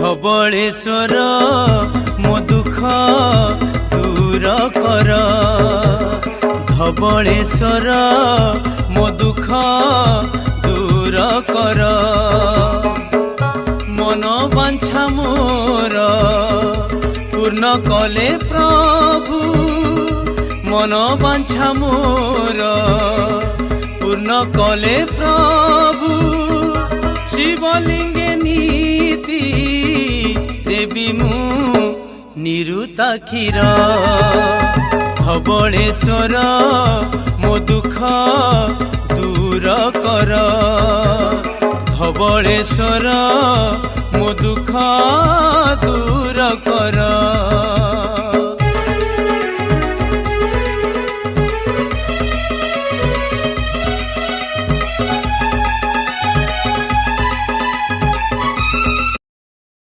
ধবళেশ্বর মো দুঃখ দূর কর, ধবళেশ্বর মো দুঃখ দূর কর। মন বাঞ্ছা মোর পূর্ণ কলে প্রভু, মন বাঞ্ছা মোর পূর্ণ কলে প্রভু। শিবলিঙ্গে নীতি দেবী মু নিরুতা ক্ষীর, ধবళেশ্বর মো দুঃখ দূর কর, ধবళেশ্বর মো দুঃখ দূর